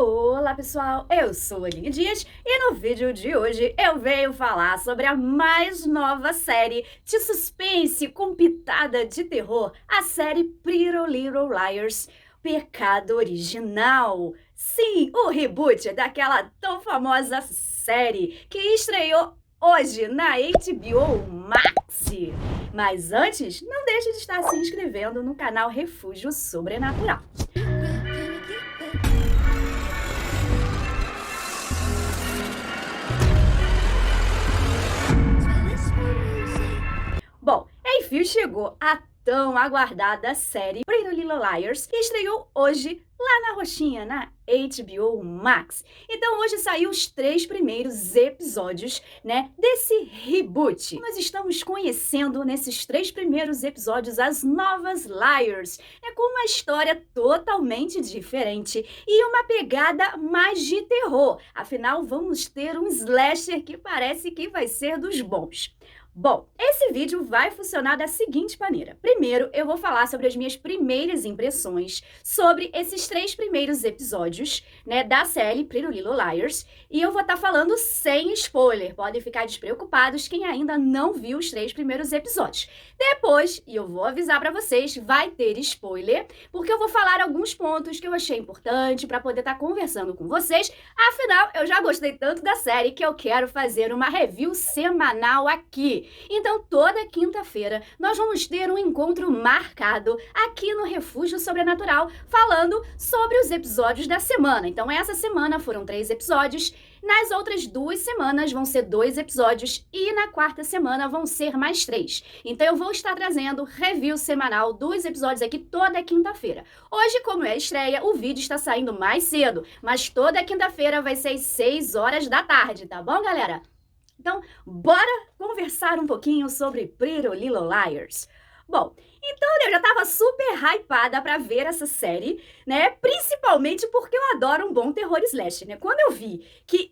Olá pessoal, eu sou a Aline Dias e no vídeo de hoje eu venho falar sobre a mais nova série de suspense com pitada de terror, a série Pretty Little Liars, Pecado Original. Sim, o reboot daquela tão famosa série que estreou hoje na HBO Max. Mas antes, não deixe de estar se inscrevendo no canal Refúgio Sobrenatural. Bom, enfim chegou a tão aguardada série Pretty Little Liars, que estreou hoje lá na roxinha, na HBO Max. Então hoje saiu os 3 primeiros episódios, desse reboot. Nós estamos conhecendo nesses 3 primeiros episódios as novas Liars, com uma história totalmente diferente e uma pegada mais de terror. Afinal, vamos ter um slasher que parece que vai ser dos bons. Bom, esse vídeo vai funcionar da seguinte maneira. Primeiro, eu vou falar sobre as minhas primeiras impressões sobre esses 3 primeiros episódios, da série Pretty Little Liars, e eu vou estar falando sem spoiler. Podem ficar despreocupados quem ainda não viu os 3 primeiros episódios. Depois, e eu vou avisar pra vocês, vai ter spoiler, porque eu vou falar alguns pontos que eu achei importante pra poder estar conversando com vocês. Afinal, eu já gostei tanto da série que eu quero fazer uma review semanal aqui. Então, toda quinta-feira, nós vamos ter um encontro marcado aqui no Refúgio Sobrenatural, falando sobre os episódios da semana. Então, essa semana foram 3 episódios, nas outras 2 semanas vão ser 2 episódios e na quarta semana vão ser mais 3. Então, eu vou estar trazendo review semanal dos episódios aqui toda quinta-feira. Hoje, como é a estreia, o vídeo está saindo mais cedo, mas toda quinta-feira vai ser às 6 horas da tarde, tá bom, galera? Então, bora conversar um pouquinho sobre Pretty Little Liars. Bom, então eu já tava super hypada pra ver essa série, principalmente porque eu adoro um bom terror slash, Quando eu vi que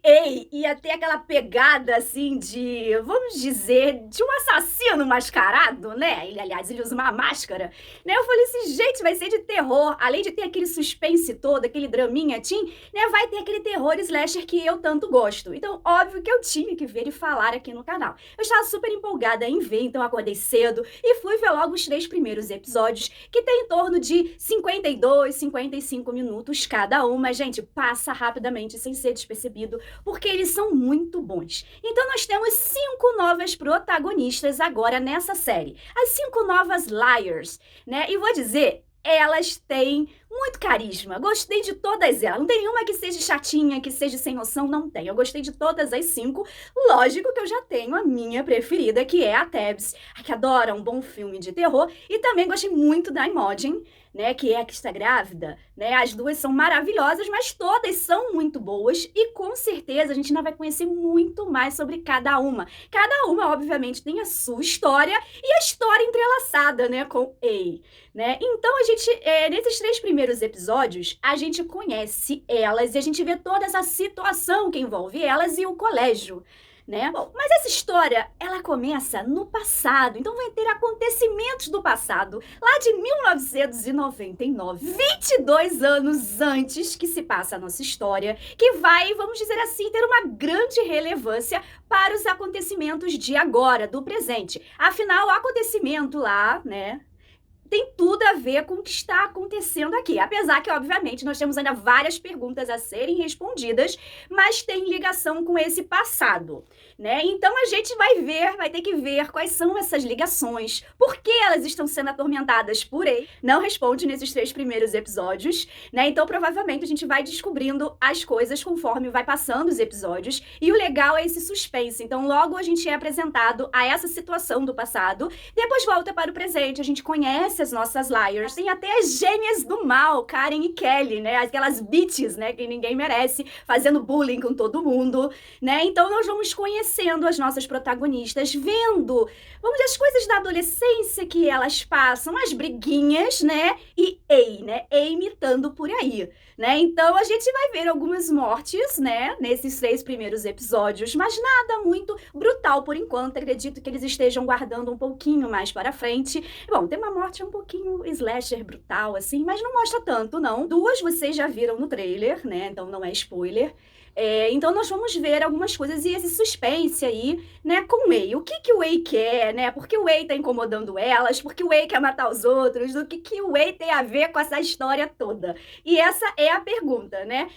ia ter aquela pegada, assim, de, vamos dizer, de um assassino mascarado, Ele usa uma máscara, Eu falei assim, gente, vai ser de terror. Além de ter aquele suspense todo, aquele draminha teen, vai ter aquele terror slasher que eu tanto gosto. Então, óbvio que eu tinha que ver e falar aqui no canal. Eu estava super empolgada em ver, então acordei cedo e fui ver logo os 3 primeiros episódios, que tem em torno de 52, 55 minutos cada um, mas, gente, passa rapidamente, sem ser despercebido, porque eles são muito bons. Então, nós temos 5 novas protagonistas agora nessa série. As 5 novas Liars, E vou dizer, elas têm muito carisma. Gostei de todas elas. Não tem nenhuma que seja chatinha, que seja sem noção, não tem. Eu gostei de todas as 5. Lógico que eu já tenho a minha preferida, que é a Tabs, que adora um bom filme de terror. E também gostei muito da Imogen, que é a que está grávida, As duas são maravilhosas, mas todas são muito boas e com certeza a gente ainda vai conhecer muito mais sobre cada uma. Cada uma, obviamente, tem a sua história e a história entrelaçada, com A, Então, a gente, nesses 3 primeiros episódios, a gente conhece elas e a gente vê toda essa situação que envolve elas e o colégio, Bom, mas essa história, ela começa no passado, então vai ter acontecimentos do passado, lá de 1999, 22 anos antes que se passa a nossa história, que vai, vamos dizer assim, ter uma grande relevância para os acontecimentos de agora, do presente. Afinal, o acontecimento lá, tem tudo a ver com o que está acontecendo aqui. Apesar que, obviamente, nós temos ainda várias perguntas a serem respondidas, mas tem ligação com esse passado, Então, a gente vai ter que ver quais são essas ligações, por que elas estão sendo atormentadas por ele. Não responde nesses 3 primeiros episódios, Então, provavelmente, a gente vai descobrindo as coisas conforme vai passando os episódios. E o legal é esse suspense. Então, logo a gente é apresentado a essa situação do passado, depois volta para o presente, a gente conhece as nossas Liars. Tem até as gêmeas do mal, Karen e Kelly, Aquelas bitches, que ninguém merece, fazendo bullying com todo mundo, Então nós vamos conhecendo as nossas protagonistas, vendo, vamos dizer, as coisas da adolescência que elas passam, as briguinhas, E A imitando por aí, Então a gente vai ver algumas mortes, nesses 3 primeiros episódios, mas nada muito brutal por enquanto. Acredito que eles estejam guardando um pouquinho mais para frente. Bom, tem uma morte um pouquinho slasher brutal, assim, mas não mostra tanto, não. Duas vocês já viram no trailer, né? Então não é spoiler. Então nós vamos ver algumas coisas e esse suspense aí, né, com o Wei. O que que o Wei quer, né? Por que o Wei tá incomodando elas? Por que o Wei quer matar os outros? O que que o Wei tem a ver com essa história toda? E essa é a pergunta, né?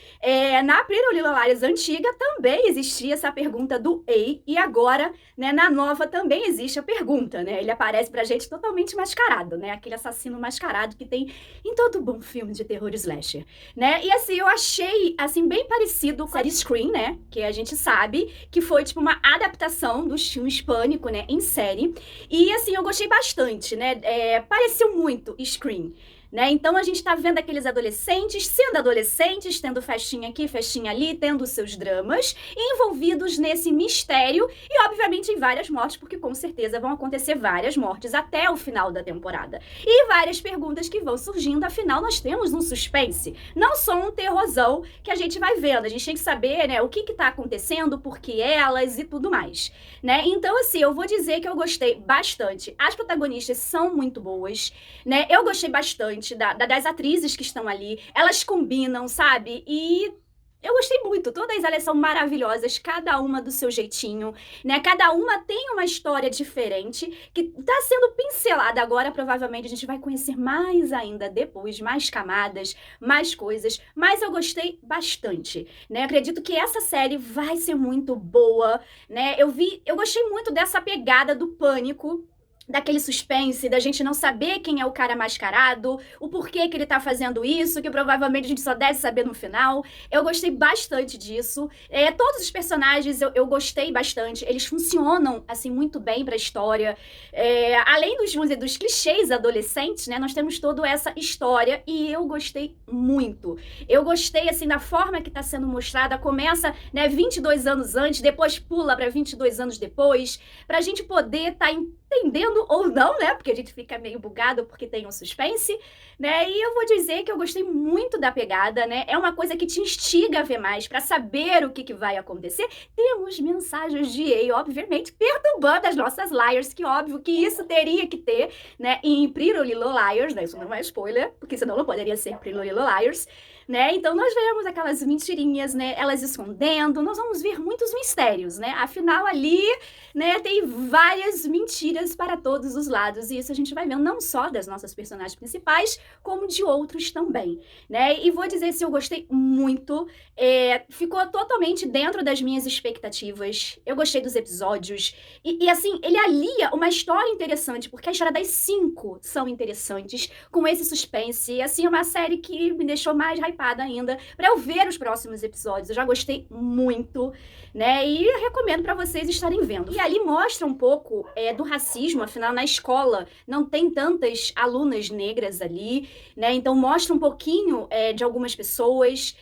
Na Pretty Little Liars antiga também existia essa pergunta do Wei e agora, né, na nova também existe a pergunta, né? Ele aparece pra gente totalmente mascarado, né? Aquele assassino mascarado que tem em todo bom filme de terror slasher, né? E assim, eu achei, assim, bem parecido com a Scream, né? Que a gente sabe que foi, tipo, uma adaptação dos filmes Pânico, né? Em série. E, assim, eu gostei bastante, né? Pareceu muito Scream. Né? Então a gente tá vendo aqueles adolescentes sendo adolescentes, tendo festinha aqui, festinha ali, tendo seus dramas, envolvidos nesse mistério e, obviamente, em várias mortes, porque com certeza vão acontecer várias mortes até o final da temporada. E várias perguntas que vão surgindo, afinal, nós temos um suspense, não só um terrorzão que a gente vai vendo, a gente tem que saber, né, o que tá acontecendo, por que elas e tudo mais, né? Então, assim, eu vou dizer que eu gostei bastante. As protagonistas são muito boas, né? Eu gostei bastante das atrizes que estão ali, elas combinam, sabe? E eu gostei muito, todas elas são maravilhosas, cada uma do seu jeitinho, né? Cada uma tem uma história diferente, que tá sendo pincelada agora, provavelmente a gente vai conhecer mais ainda depois, mais camadas, mais coisas, mas eu gostei bastante, né? Acredito que essa série vai ser muito boa, né? Eu gostei muito dessa pegada do Pânico, daquele suspense, da gente não saber quem é o cara mascarado, o porquê que ele tá fazendo isso, que provavelmente a gente só deve saber no final. Eu gostei bastante disso. Todos os personagens eu gostei bastante. Eles funcionam, assim, muito bem pra história. Além dos clichês adolescentes, né, nós temos toda essa história e eu gostei muito. Eu gostei, assim, da forma que tá sendo mostrada. Começa, né, 22 anos antes, depois pula pra 22 anos depois, pra gente poder tá entendendo ou não, né? Porque a gente fica meio bugado porque tem um suspense, né? E eu vou dizer que eu gostei muito da pegada, né? É uma coisa que te instiga a ver mais, pra saber o que vai acontecer. Temos mensagens de EA, obviamente, perturbando as nossas liars, que óbvio que isso teria que ter, né? Em Pretty Little Liars, né? Isso não é spoiler, porque senão não poderia ser Pretty Little Liars, né? Então nós vemos aquelas mentirinhas, né? Elas escondendo, nós vamos ver muitos mistérios, né? Afinal ali, né, tem várias mentiras para todos os lados e isso a gente vai vendo não só das nossas personagens principais, como de outros também, né? E vou dizer se eu gostei muito, ficou totalmente dentro das minhas expectativas. Eu gostei dos episódios e assim, ele alia uma história interessante, porque a história das 5 são interessantes, com esse suspense, e assim, é uma série que me deixou mais hypada ainda pra eu ver os próximos episódios. Eu já gostei muito, né? E eu recomendo pra vocês estarem vendo. E ali mostra um pouco do racismo, afinal, na escola não tem tantas alunas negras ali, né? Então mostra um pouquinho de algumas pessoas,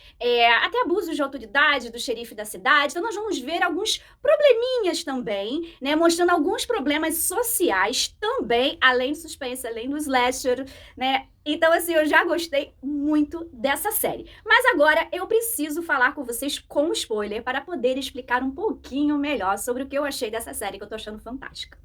até abusos de autoridade do xerife da cidade. Então nós vamos ver alguns probleminhas também, né? Mostrando alguns problemas sociais também, além do suspense, além do slasher, né? Então, assim, eu já gostei muito dessa série. Mas agora eu preciso falar com vocês com spoiler para poder explicar um pouquinho melhor sobre o que eu achei dessa série, que eu tô achando fantástica.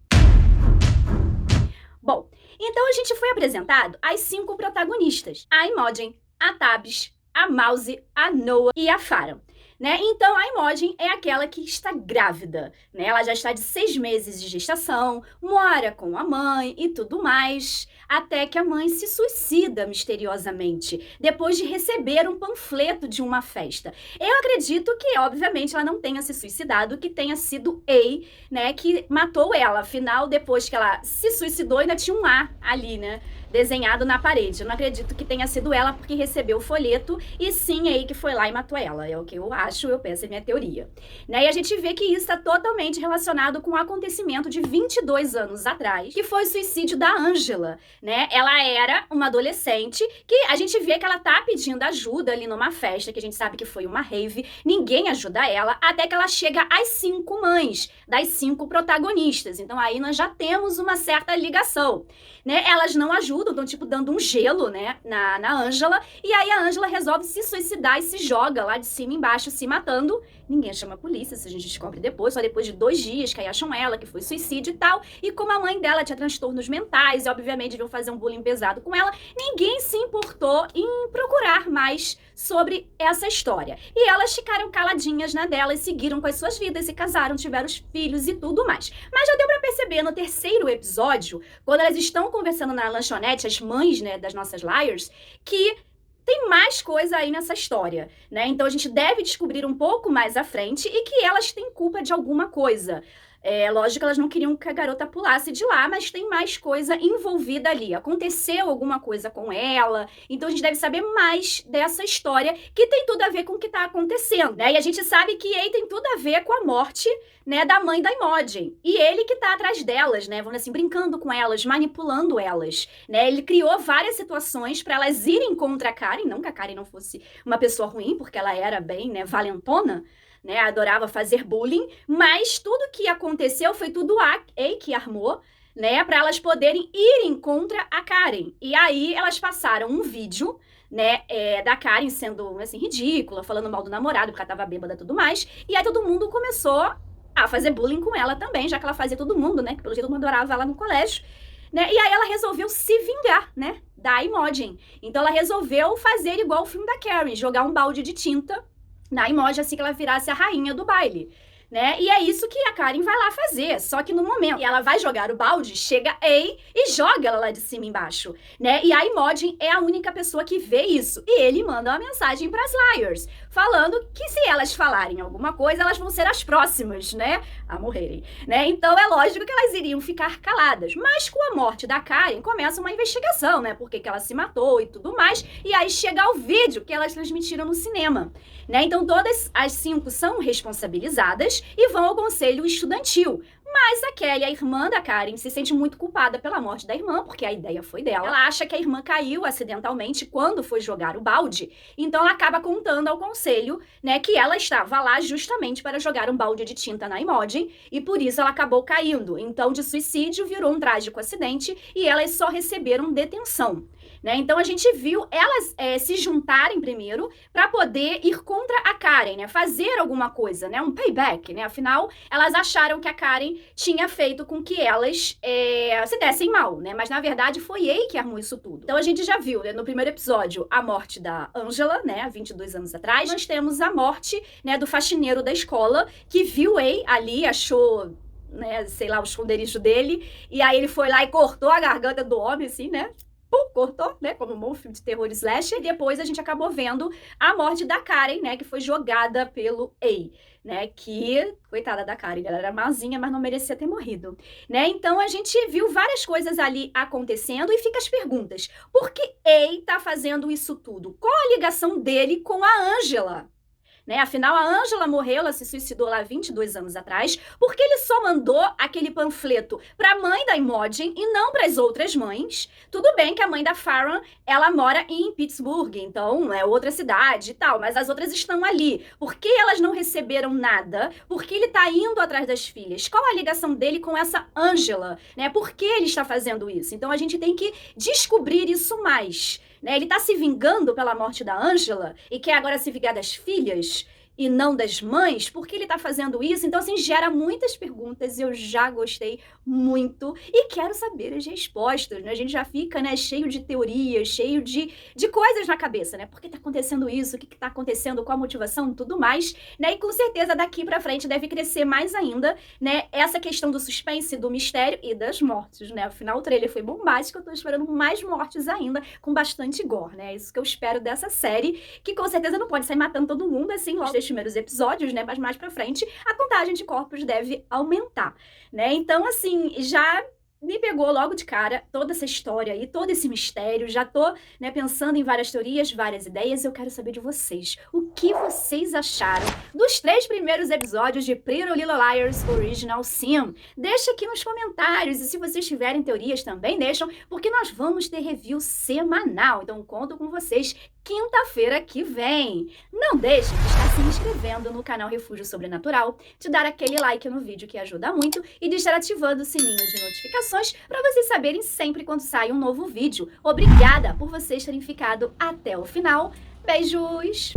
Bom, então a gente foi apresentado as 5 protagonistas. A Imogen, a Tabs, a Mouse, a Noah e a Farah. Né? Então, a Imogen é aquela que está grávida, né? Ela já está de 6 meses de gestação, mora com a mãe e tudo mais, até que a mãe se suicida misteriosamente, depois de receber um panfleto de uma festa. Eu acredito que, obviamente, ela não tenha se suicidado, que tenha sido A, né, que matou ela. Afinal, depois que ela se suicidou, ainda tinha um A ali, né, desenhado na parede. Eu não acredito que tenha sido ela porque recebeu o folheto e sim aí que foi lá e matou ela. É o que eu acho, eu penso, é minha teoria. Né? E a gente vê que isso está totalmente relacionado com o acontecimento de 22 anos atrás, que foi o suicídio da Angela, né? Ela era uma adolescente que a gente vê que ela tá pedindo ajuda ali numa festa, que a gente sabe que foi uma rave, ninguém ajuda ela, até que ela chega às 5 mães, das 5 protagonistas. Então aí nós já temos uma certa ligação, né? Elas não ajudam, estão tipo dando um gelo, né, na Angela, e aí a Angela resolve se suicidar e se joga lá de cima embaixo, se matando. Ninguém chama a polícia, isso a gente descobre depois, só depois de 2 dias que aí acham ela, que foi suicídio e tal, e como a mãe dela tinha transtornos mentais, e obviamente resolveu fazer um bullying pesado com ela, ninguém se importou em procurar mais sobre essa história. E elas ficaram caladinhas na dela e seguiram com as suas vidas, se casaram, tiveram os filhos e tudo mais. Mas já deu pra perceber no terceiro episódio, quando elas estão conversando na lanchonete, as mães, né, das nossas Liars, que tem mais coisa aí nessa história, né? Então a gente deve descobrir um pouco mais à frente e que elas têm culpa de alguma coisa. É lógico que elas não queriam que a garota pulasse de lá, mas tem mais coisa envolvida ali. Aconteceu alguma coisa com ela, então a gente deve saber mais dessa história, que tem tudo a ver com o que tá acontecendo, né? E a gente sabe que ele tem tudo a ver com a morte, né, da mãe da Imogen. E ele que tá atrás delas, né, vamos assim, brincando com elas, manipulando elas, né? Ele criou várias situações pra elas irem contra a Karen, não que a Karen não fosse uma pessoa ruim, porque ela era bem, né, valentona, né, adorava fazer bullying, mas tudo que aconteceu foi tudo a Ei que armou, né, para elas poderem irem contra a Karen. E aí elas passaram um vídeo, né, da Karen sendo, assim, ridícula, falando mal do namorado, porque ela tava bêbada e tudo mais, e aí todo mundo começou a fazer bullying com ela também, já que ela fazia todo mundo, né, que pelo jeito todo mundo adorava ela no colégio, né, e aí ela resolveu se vingar, né, da Imogen. Então ela resolveu fazer igual o filme da Karen, jogar um balde de tinta na Imogen, assim que ela virasse a rainha do baile, né? E é isso que a Karen vai lá fazer, só que no momento que ela vai jogar o balde, chega Ei e joga ela lá de cima embaixo, né? E a Imogen é a única pessoa que vê isso. E ele manda uma mensagem pras Liars, falando que se elas falarem alguma coisa, elas vão ser as próximas, né, a morrerem, né? Então é lógico que elas iriam ficar caladas. Mas com a morte da Karen, começa uma investigação, né? Por que que ela se matou e tudo mais. E aí chega o vídeo que elas transmitiram no cinema, né? Então todas as 5 são responsabilizadas e vão ao conselho estudantil. Mas a Kelly, a irmã da Karen, se sente muito culpada pela morte da irmã, porque a ideia foi dela. Ela acha que a irmã caiu acidentalmente quando foi jogar o balde, então ela acaba contando ao conselho, né, que ela estava lá justamente para jogar um balde de tinta na Imogen, e por isso ela acabou caindo. Então, de suicídio virou um trágico acidente e elas só receberam detenção, né? Então a gente viu elas se juntarem primeiro para poder ir contra a Karen, né? Fazer alguma coisa, né? Um payback, né? Afinal, elas acharam que a Karen tinha feito com que elas se dessem mal, né? Mas na verdade foi Ei que armou isso tudo. Então a gente já viu, né, no primeiro episódio a morte da Angela, né? 22 anos atrás. Nós temos a morte, né, do faxineiro da escola que viu Ei ali, achou, né, sei lá, o esconderijo dele, e aí ele foi lá e cortou a garganta do homem, assim, né? Pum, cortou, né, como um bom filme de terror slash, e depois a gente acabou vendo a morte da Karen, né, que foi jogada pelo Ei, né, que, coitada da Karen, ela era mazinha, mas não merecia ter morrido, né, então a gente viu várias coisas ali acontecendo e fica as perguntas, por que Ei tá fazendo isso tudo? Qual a ligação dele com a Angela? Né? Afinal, a Angela morreu, ela se suicidou lá 22 anos atrás, porque ele só mandou aquele panfleto para a mãe da Imogen e não para as outras mães. Tudo bem que a mãe da Farron, ela mora em Pittsburgh, então é outra cidade e tal, mas as outras estão ali. Por que elas não receberam nada? Por que ele está indo atrás das filhas? Qual a ligação dele com essa Angela? Né? Por que ele está fazendo isso? Então a gente tem que descobrir isso mais. Né? Ele tá se vingando pela morte da Angela e quer agora se vingar das filhas e não das mães? Por que ele tá fazendo isso? Então, assim, gera muitas perguntas e eu já gostei muito e quero saber as respostas, né? A gente já fica, né, cheio de teorias, cheio de coisas na cabeça, né? Por que tá acontecendo isso? O que tá acontecendo? Qual a motivação? Tudo mais, né? E com certeza daqui pra frente deve crescer mais ainda, né? Essa questão do suspense, do mistério e das mortes, né? Afinal, o trailer foi bombástico, eu tô esperando mais mortes ainda, com bastante gore, né? É isso que eu espero dessa série, que com certeza não pode sair matando todo mundo, assim, logo desde primeiros episódios, né, mas mais pra frente a contagem de corpos deve aumentar, né, então assim, já me pegou logo de cara toda essa história aí, todo esse mistério, já tô, né, pensando em várias teorias, várias ideias, eu quero saber de vocês, o que vocês acharam dos 3 primeiros episódios de Pretty Little Liars Original Sin? Deixa aqui nos comentários, e se vocês tiverem teorias também deixam, porque nós vamos ter review semanal, então conto com vocês quinta-feira que vem. Não deixe de estar se inscrevendo no canal Refúgio Sobrenatural, de dar aquele like no vídeo que ajuda muito e de estar ativando o sininho de notificações para vocês saberem sempre quando sai um novo vídeo. Obrigada por vocês terem ficado até o final. Beijos!